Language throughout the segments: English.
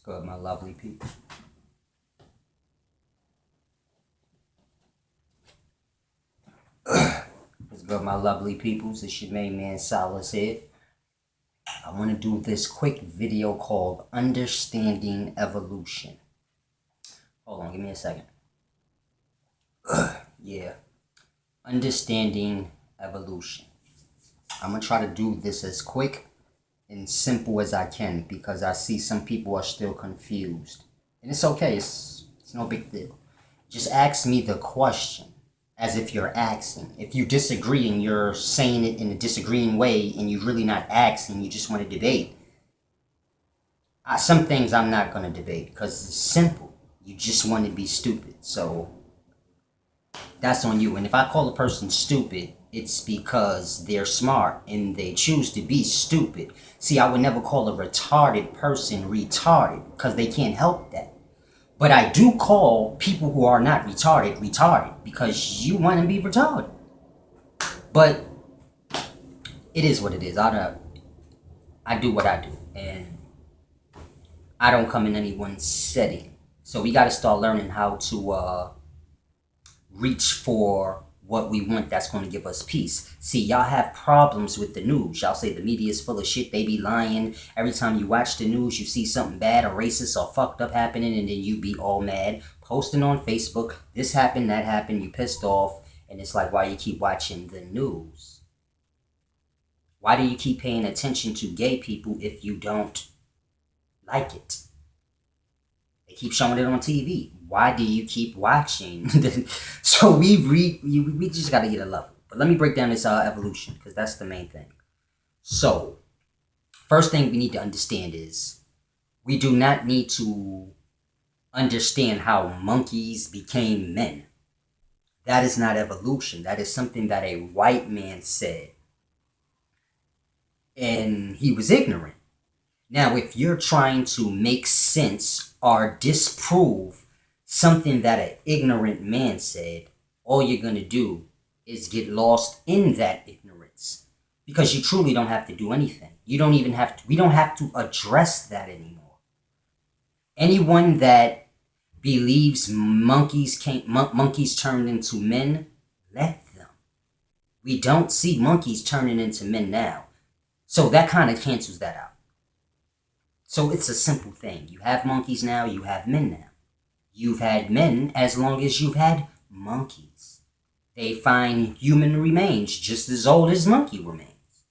Good, my lovely people. What's good, my lovely peoples? It's your main man, Solace here. I want to do this quick video called Understanding Evolution. Hold on, give me a second. Yeah. Understanding Evolution. I'm going to try to do this as quick and simple as I can because I see some people are still confused. And it's okay. It's no big deal. Just ask me the question as if you're asking. If you disagree and you're saying it in a disagreeing way and you're really not asking, you just want to debate. Some things I'm not going to debate because it's simple. You just want to be stupid. So that's on you. And if I call a person stupid, it's because they're smart and they choose to be stupid. See, I would never call a retarded person retarded because they can't help that. But I do call people who are not retarded because you want to be retarded. But it is what it is. I do what I do, and I don't come in anyone's setting. So we got to start learning how to reach for what we want that's going to give us peace. See, y'all have problems with the news. Y'all say the media is full of shit. They be lying. Every time you watch the news, you see something bad or racist or fucked up happening, and then you be all mad, posting on Facebook, this happened, that happened, you pissed off, and it's like, why you keep watching the news? Why do you keep paying attention to gay people if you don't like it? They keep showing it on TV. Why do you keep watching? So we just got to get a level. But let me break down this evolution because that's the main thing. So first thing we need to understand is we do not need to understand how monkeys became men. That is not evolution. That is something that a white man said. And he was ignorant. Now, if you're trying to make sense or disprove something that an ignorant man said, all you're going to do is get lost in that ignorance because you truly don't have to do anything. You don't even have to, we don't have to address that anymore. Anyone that believes monkeys turned into men, let them. We don't see monkeys turning into men now. So that kind of cancels that out. So it's a simple thing. You have monkeys now, you have men now. You've had men as long as you've had monkeys. They find human remains just as old as monkey remains.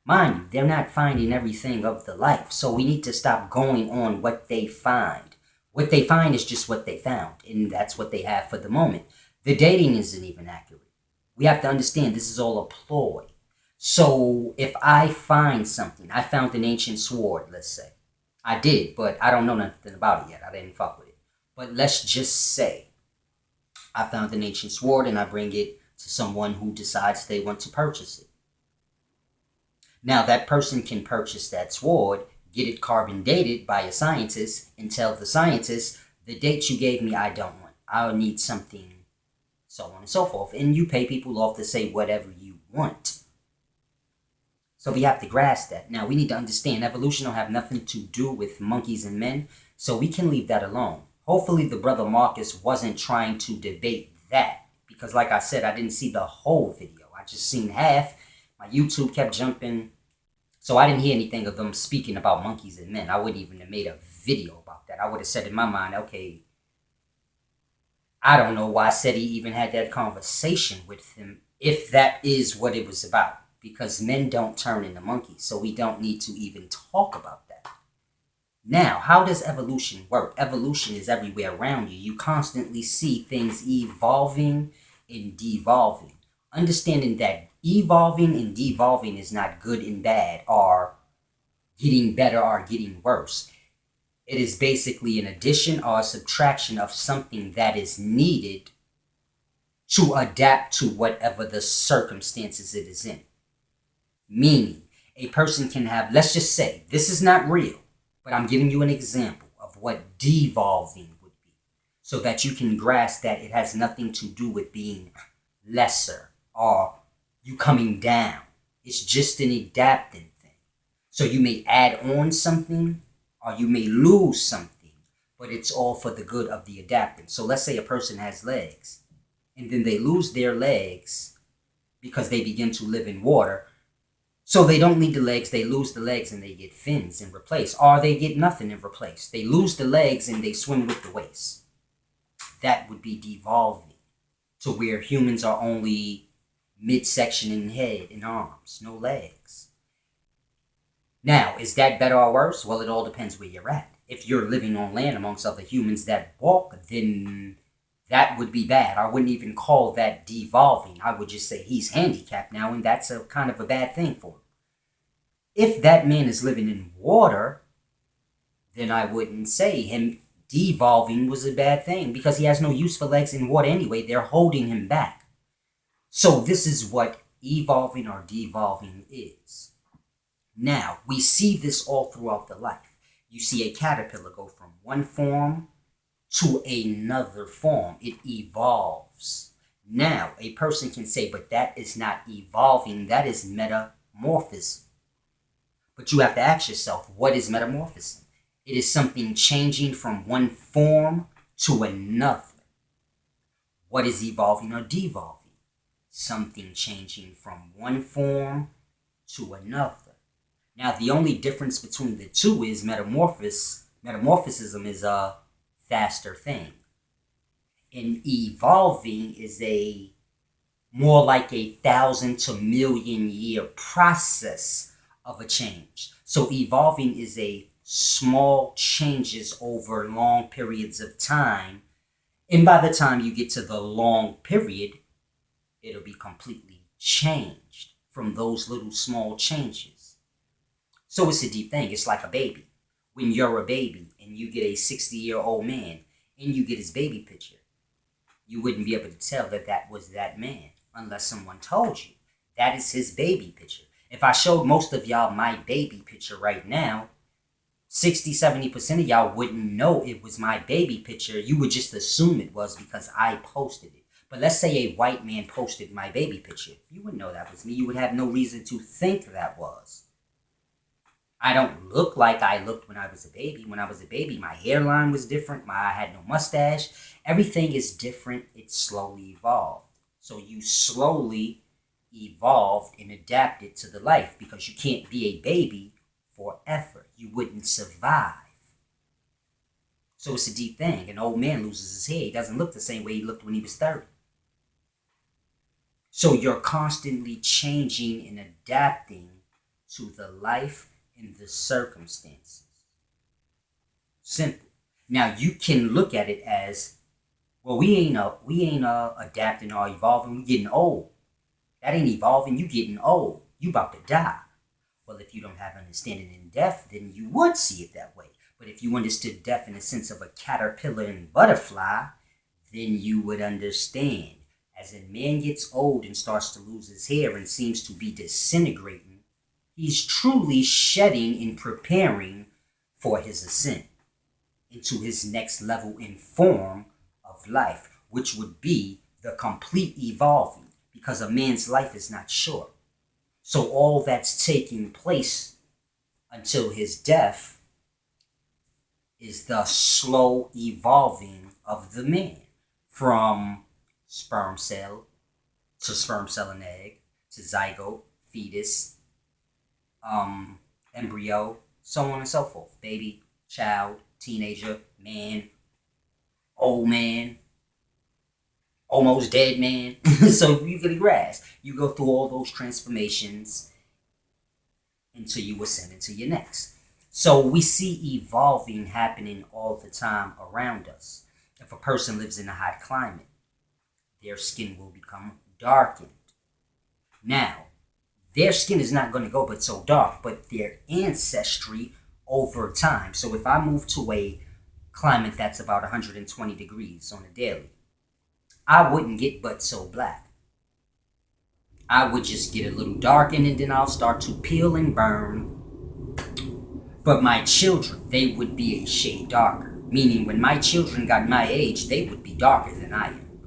Mind you, they're not finding everything of the life, so we need to stop going on what they find. What they find is just what they found, and that's what they have for the moment. The dating isn't even accurate. We have to understand this is all a ploy. So if I find something, I found an ancient sword, let's say. I did, but I don't know nothing about it yet. I didn't fuck with it. But let's just say I found an ancient sword and I bring it to someone who decides they want to purchase it. Now that person can purchase that sword, get it carbon dated by a scientist, and tell the scientist, the date you gave me I don't want. I'll need something, so on and so forth. And you pay people off to say whatever you want. So we have to grasp that. Now, we need to understand evolution don't have nothing to do with monkeys and men, so we can leave that alone. Hopefully, the brother Marcus wasn't trying to debate that, because like I said, I didn't see the whole video. I just seen half. My YouTube kept jumping, so I didn't hear anything of them speaking about monkeys and men. I wouldn't even have made a video about that. I would have said in my mind, okay, I don't know why I said he even had that conversation with him, if that is what it was about. Because men don't turn into monkeys, so we don't need to even talk about that. Now, how does evolution work? Evolution is everywhere around you. You constantly see things evolving and devolving. Understanding that evolving and devolving is not good and bad, or getting better or getting worse. It is basically an addition or a subtraction of something that is needed to adapt to whatever the circumstances it is in. Meaning, a person can have, let's just say, this is not real, but I'm giving you an example of what devolving would be, so that you can grasp that it has nothing to do with being lesser or you coming down. It's just an adapting thing. So you may add on something or you may lose something, but it's all for the good of the adaptant. So let's say a person has legs, and then they lose their legs because they begin to live in water. So they don't need the legs, they lose the legs and they get fins and replace, or they get nothing and replace. They lose the legs and they swim with the waist. That would be devolving to where humans are only midsection and head and arms, no legs. Now, is that better or worse? Well, it all depends where you're at. If you're living on land amongst other humans that walk, then that would be bad. I wouldn't even call that devolving. I would just say he's handicapped now, and that's a kind of a bad thing for him. If that man is living in water, then I wouldn't say him devolving was a bad thing, because he has no use for legs in water anyway. They're holding him back. So this is what evolving or devolving is. Now, we see this all throughout the life. You see a caterpillar go from one form to another form. It evolves. Now, a person can say, but that is not evolving, that is metamorphosis. But you have to ask yourself, what is metamorphosis? It is something changing from one form to another. What is evolving or devolving? Something changing from one form to another. Now, the only difference between the two is metamorphism is a faster thing. And evolving is a more like 1,000 to million year process of a change. So evolving is a small changes over long periods of time. And by the time you get to the long period, it'll be completely changed from those little small changes. So it's a deep thing. It's like a baby. When you're a baby and you get a 60-year-old man and you get his baby picture, you wouldn't be able to tell that that was that man unless someone told you that is his baby picture. If I showed most of y'all my baby picture right now, 60-70% of y'all wouldn't know it was my baby picture. You would just assume it was because I posted it. But let's say a white man posted my baby picture. You wouldn't know that was me. You would have no reason to think that was. I don't look like I looked when I was a baby. When I was a baby, my hairline was different. I had no mustache. Everything is different. It slowly evolved. So you slowly evolved and adapted to the life, because you can't be a baby forever. You wouldn't survive. So it's a deep thing. An old man loses his hair. He doesn't look the same way he looked when he was 30. So you're constantly changing and adapting to the life and the circumstances. Simple. Now you can look at it as, well, we ain't adapting or evolving. We getting old. That ain't evolving. You getting old. You about to die. Well, if you don't have understanding in death, then you would see it that way. But if you understood death in the sense of a caterpillar and butterfly, then you would understand. As a man gets old and starts to lose his hair and seems to be disintegrating, he's truly shedding and preparing for his ascent into his next level in form of life, which would be the complete evolving, because a man's life is not short. So all that's taking place until his death is the slow evolving of the man, from sperm cell to sperm cell and egg to zygote, fetus, embryo, so on and so forth. Baby, child, teenager, man, old man, almost dead man. So you get a grasp. You go through all those transformations until you ascend into your next. So we see evolving happening all the time around us. If a person lives in a hot climate, their skin will become darkened. Now, their skin is not going to go but so dark, but their ancestry over time. So if I move to a climate that's about 120 degrees on a daily, I wouldn't get but so black. I would just get a little darkened, and then I'll start to peel and burn. But my children, they would be a shade darker. Meaning when my children got my age, they would be darker than I am.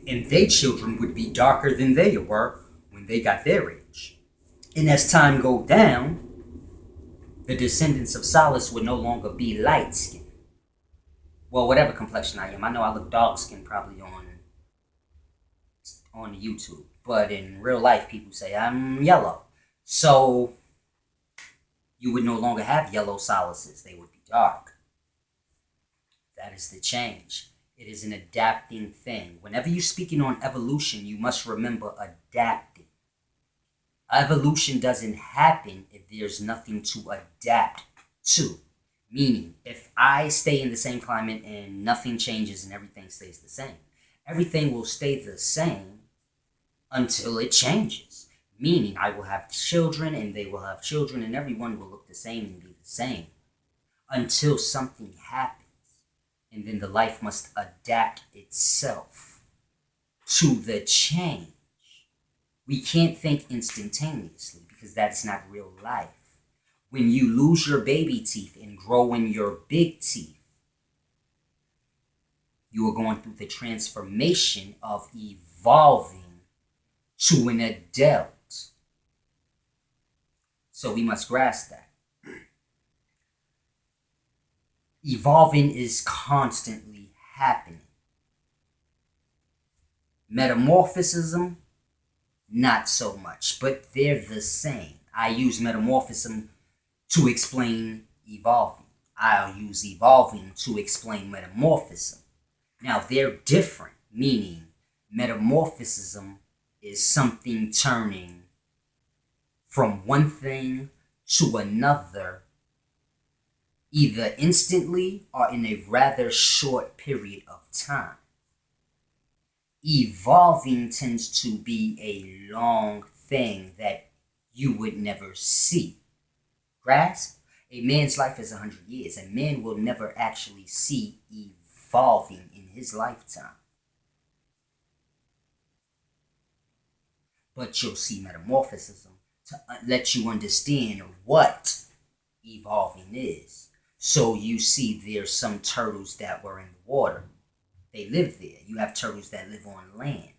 And their children would be darker than they were when they got their age. And as time goes down, the descendants of Solace would no longer be light skinned. Well, whatever complexion I am. I know I look dark skinned probably on YouTube, but in real life, people say I'm yellow. So you would no longer have yellow Solaces; they would be dark. That is the change. It is an adapting thing. Whenever you're speaking on evolution, you must remember adapting. Evolution doesn't happen if there's nothing to adapt to. Meaning, if I stay in the same climate and nothing changes and everything stays the same, everything will stay the same until it changes. Meaning, I will have children and they will have children and everyone will look the same and be the same until something happens. And then the life must adapt itself to the change. We can't think instantaneously because that's not real life. When you lose your baby teeth and grow in your big teeth, you are going through the transformation of evolving to an adult. So we must grasp that. Evolving is constantly happening. Metamorphosis, not so much, but they're the same. I use metamorphosis to explain evolving. I'll use evolving to explain metamorphosis. Now, they're different, meaning metamorphosis is something turning from one thing to another, either instantly or in a rather short period of time. Evolving tends to be a long thing that you would never see. Grasp? A man's life is 100 years, and man will never actually see evolving in his lifetime. But you'll see metamorphosis to let you understand what evolving is. So you see there's some turtles that were in the water. They live there. You have turtles that live on land.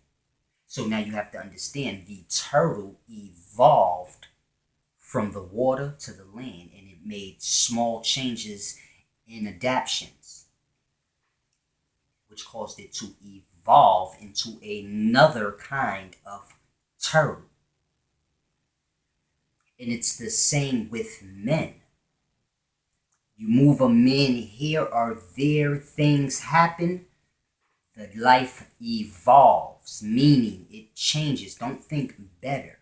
So now you have to understand the turtle evolved from the water to the land, and it made small changes in adaptations, which caused it to evolve into another kind of turtle. And it's the same with men. You move a man here or there, things happen, the life evolves, meaning it changes. Don't think better.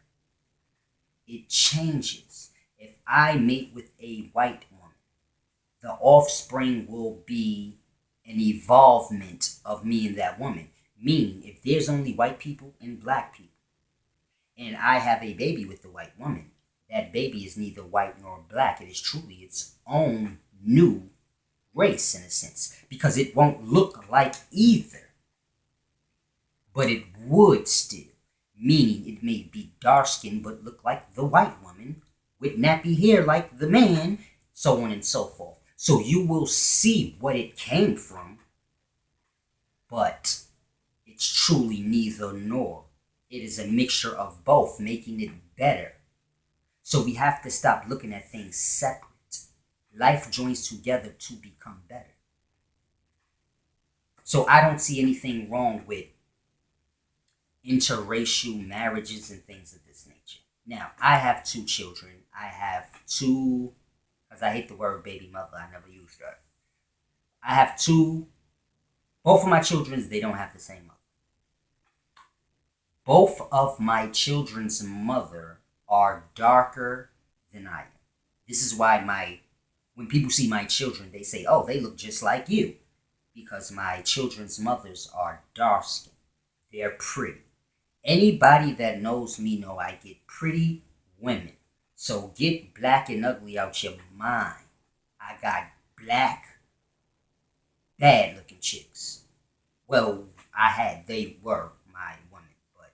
It changes. If I mate with a white woman, the offspring will be an evolvement of me and that woman. Meaning, if there's only white people and black people, and I have a baby with the white woman, that baby is neither white nor black. It is truly its own new race in a sense, because it won't look like either, but it would still, meaning it may be dark skinned but look like the white woman with nappy hair like the man, so on and so forth. So you will see what it came from, but it's truly neither nor. It is a mixture of both, making it better. So we have to stop looking at things separate. Life joins together to become better. So I don't see anything wrong with interracial marriages and things of this nature. Now, I have 2 children. I have 2, because I hate the word baby mother. I never used that. I have 2, both of my children, they don't have the same mother. Both of my children's mother are darker than I am. This is why when people see my children, they say, oh, they look just like you. Because my children's mothers are dark skinned. They're pretty. Anybody that knows me know I get pretty women. So get black and ugly out your mind. I got black, bad looking chicks. Well, they were my women, but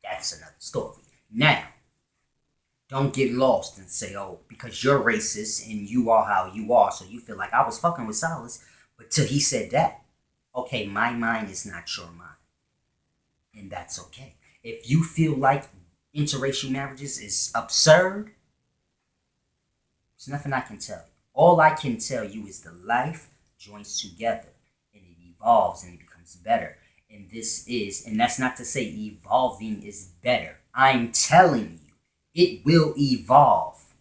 that's another story. Now, don't get lost and say, oh, because you're racist and you are how you are, so you feel like I was fucking with Solace, but till he said that. Okay, my mind is not your mind. And that's okay. If you feel like interracial marriages is absurd, There's nothing I can tell you. All I can tell you is the life joins together and it evolves and it becomes better. And that's not to say evolving is better. I'm telling you, it will evolve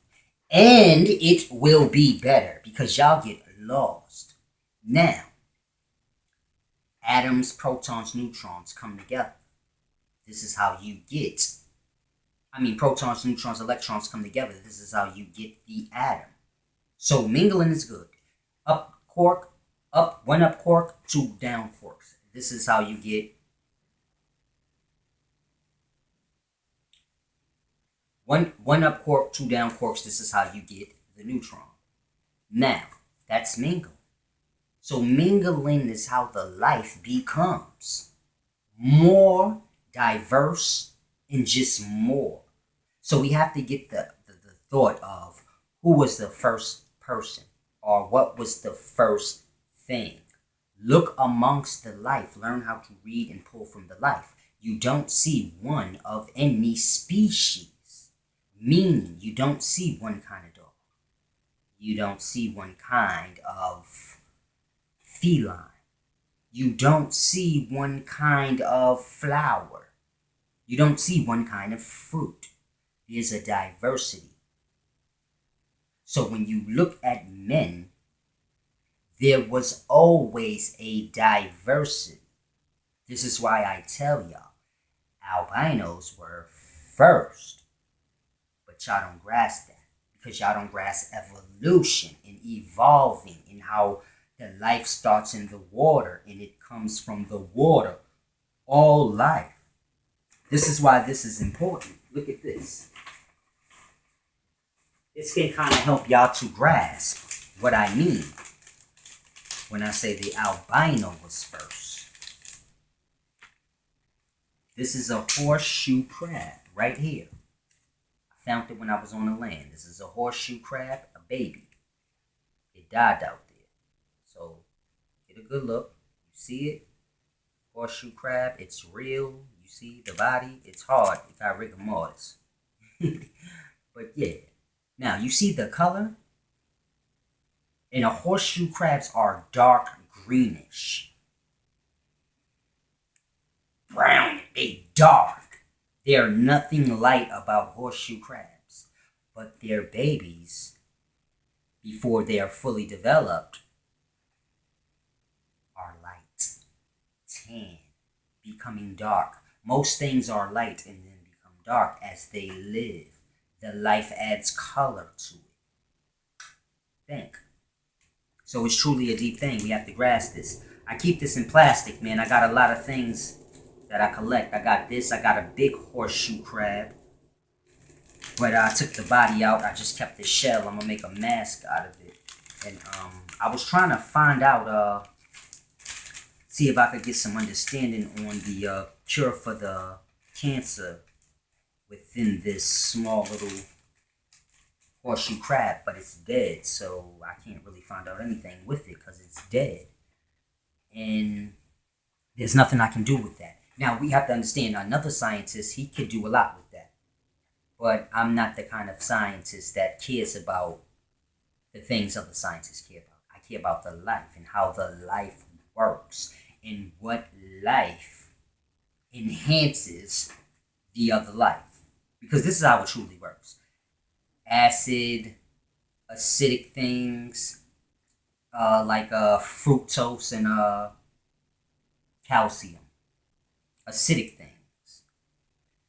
and it will be better because y'all get lost. Now, atoms, protons, neutrons come together. This is how you get, protons, neutrons, electrons come together. This is how you get the atom. So mingling is good. Up quark, one up quark, two down quarks. This is how you get one up quark, two down quarks. This is how you get the neutron. Now, that's mingling. So mingling is how the life becomes more diverse and just more. So we have to get the thought of who was the first person or what was the first thing. Look amongst the life. Learn how to read and pull from the life. You don't see one of any species, meaning you don't see one kind of dog. You don't see one kind of feline. You don't see one kind of flower. You don't see one kind of fruit. There's a diversity. So when you look at men, there was always a diversity. This is why I tell y'all, albinos were first. But y'all don't grasp that. Because y'all don't grasp evolution and evolving and how the life starts in the water and it comes from the water. All life. This is why this is important. Look at this. This can kind of help y'all to grasp what I mean when I say the albino was first. This is a horseshoe crab right here. I found it when I was on the land. This is a horseshoe crab, a baby. It died out there. So get a good look. You see it? Horseshoe crab, it's real. You see the body? It's hard. It got rigor mortis. But yeah. Now, you see the color? And the horseshoe crabs are dark greenish. Brown, they dark. They're nothing light about horseshoe crabs. But their babies, before they are fully developed, are light, tan, becoming dark. Most things are light and then become dark as they live. The life adds color to it. Think. So it's truly a deep thing. We have to grasp this. I keep this in plastic, man. I got a lot of things that I collect. I got this. I got a big horseshoe crab. But I took the body out. I just kept the shell. I'm going to make a mask out of it. And I was trying to find out, see if I could get some understanding on the cure for the cancer within this small little horseshoe crab, but it's dead, so I can't really find out anything with it because it's dead. And there's nothing I can do with that. Now, we have to understand, another scientist, he could do a lot with that. But I'm not the kind of scientist that cares about the things other scientists care about. I care about the life and how the life works and what life enhances the other life. Because this is how it truly works. Acid, acidic things, like fructose and calcium. Acidic things.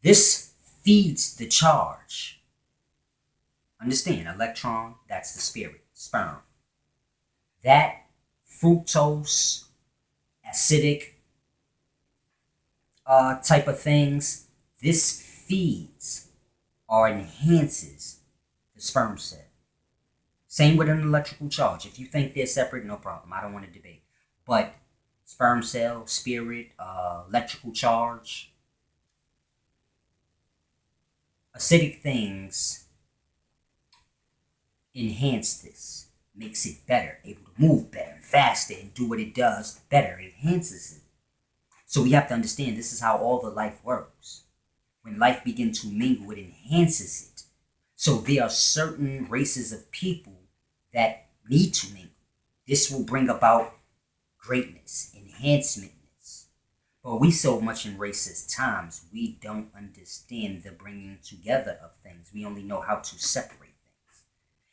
This feeds the charge. Understand, electron, that's the spirit, sperm. That fructose, acidic type of things, this feeds or enhances the sperm cell. Same with an electrical charge. If you think they're separate, no problem. I don't want to debate. But sperm cell, spirit, electrical charge, acidic things enhance this. Makes it better, able to move better and faster and do what it does better. It enhances it. So we have to understand this is how all the life works. When life begins to mingle, it enhances it. So there are certain races of people that need to mingle. This will bring about greatness, enhancement. But we so much in racist times, we don't understand the bringing together of things. We only know how to separate things.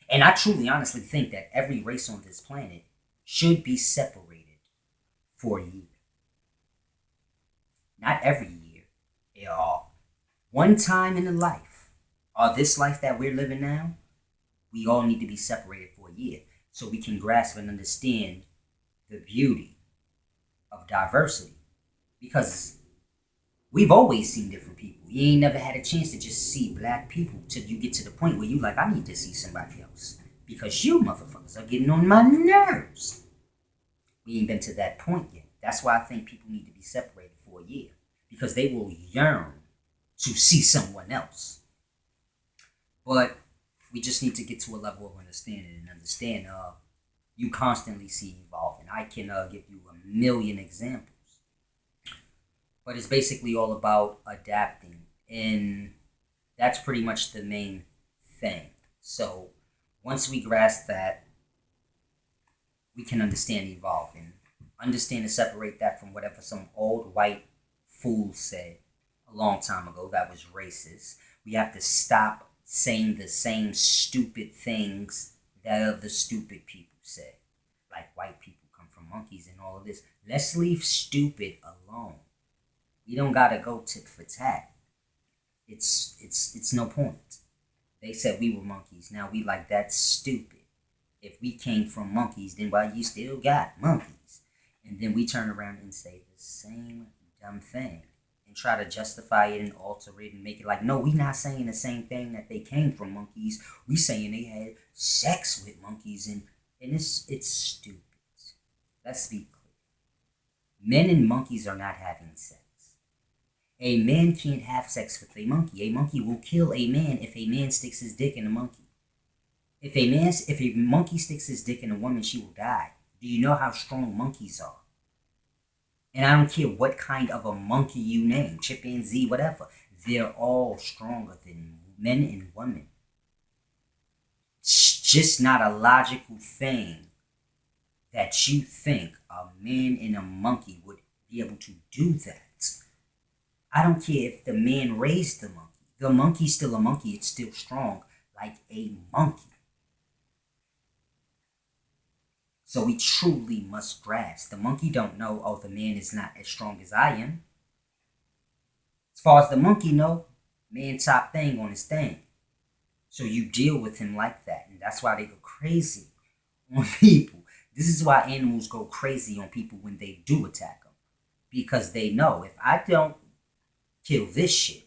And I truly, honestly think that every race on this planet should be separated for a year. Not every year. One time in a life, or this life that we're living now, we all need to be separated for a year so we can grasp and understand the beauty of diversity. Because we've always seen different people. You ain't never had a chance to just see black people till you get to the point where you like, I need to see somebody else. Because you motherfuckers are getting on my nerves. We ain't been to that point yet. That's why I think people need to be separated for a year. Because they will yearn to see someone else. But we just need to get to a level of understanding and understand you constantly see evolving. I can give you a million examples. But it's basically all about adapting. And that's pretty much the main thing. So once we grasp that, we can understand evolving. Understand and separate that from whatever some old white fool said a long time ago that was racist. We have to stop saying the same stupid things that other stupid people say. Like white people come from monkeys and all of this. Let's leave stupid alone. We don't gotta go tit for tat. It's no point. They said we were monkeys. Now we like, that's stupid. If we came from monkeys, then why you still got monkeys? And then we turn around and say the same dumb thing and try to justify it and alter it and make it like, no, we not saying the same thing that they came from monkeys. We saying they had sex with monkeys, and it's stupid. Let's be clear. Men and monkeys are not having sex. A man can't have sex with a monkey. A monkey will kill a man if a man sticks his dick in a monkey. If a monkey sticks his dick in a woman, she will die. Do you know how strong monkeys are? And I don't care what kind of a monkey you name, chimpanzee, whatever. They're all stronger than men and women. It's just not a logical thing that you think a man and a monkey would be able to do that. I don't care if the man raised the monkey. The monkey's still a monkey. It's still strong like a monkey. So we truly must grasp. The monkey don't know, oh, the man is not as strong as I am. As far as the monkey know, man top thing on his thing. So you deal with him like that. And that's why they go crazy on people. This is why animals go crazy on people when they do attack them. Because they know, if I don't kill this shit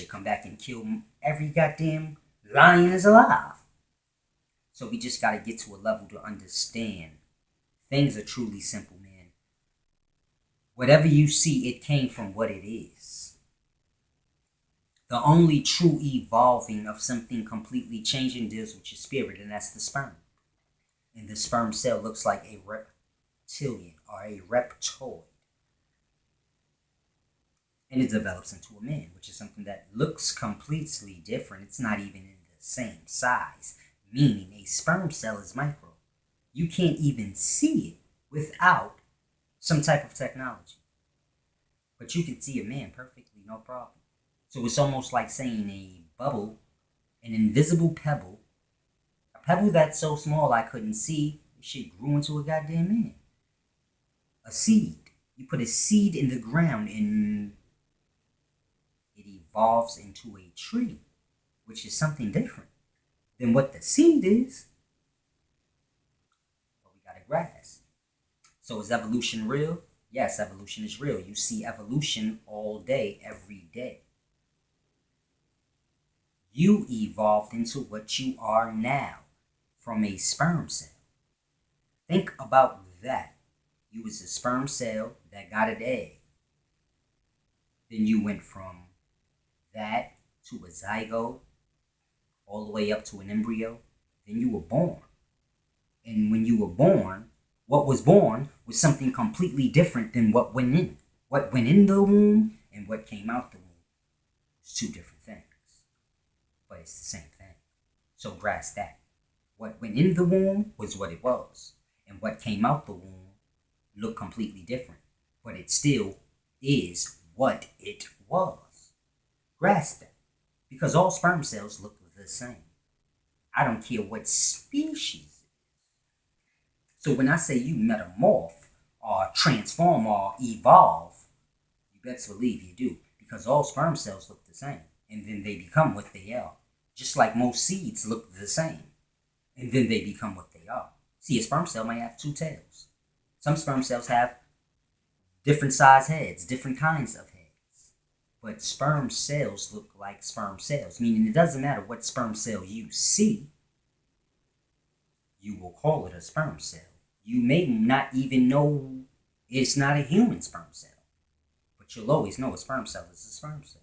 come back and kill every goddamn lion is alive. So we just gotta get to a level to understand things are truly simple, man. Whatever you see, it came from what it is. The only true evolving of something completely changing deals with your spirit, and that's the sperm. And the sperm cell looks like a reptilian or a reptoid. And it develops into a man, which is something that looks completely different. It's not even in the same size, meaning a sperm cell is micro. You can't even see it without some type of technology. But you can see a man perfectly, no problem. So it's almost like saying a bubble, an invisible pebble, a pebble that's so small I couldn't see, shit grew into a goddamn man. A seed. You put a seed in the ground and it evolves into a tree, which is something different than what the seed is. But we gotta grasp. So is evolution real? Yes, evolution is real. You see evolution all day, every day. You evolved into what you are now from a sperm cell. Think about that. You was a sperm cell that got an egg. Then you went from that to a zygote, all the way up to an embryo. Then you were born. And when you were born, what was born was something completely different than what went in. What went in the womb and what came out the womb. It's two different things. but it's the same thing. So grasp that. What went in the womb was what it was, and what came out the womb looked completely different, but it still is what it was. Grasp that, because all sperm cells look the same. I don't care what species it is. So when I say you metamorph or transform or evolve, you best believe you do, because all sperm cells look the same, and then they become what they are. Just like most seeds look the same, and then they become what they are. See, a sperm cell might have two tails. Some sperm cells have different size heads, different kinds of heads. But sperm cells look like sperm cells, meaning it doesn't matter what sperm cell you see, you will call it a sperm cell. You may not even know it's not a human sperm cell, but you'll always know a sperm cell is a sperm cell.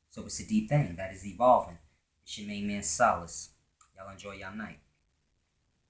So it's a deep thing that is evolving. It's your main man Solace. Y'all enjoy y'all night.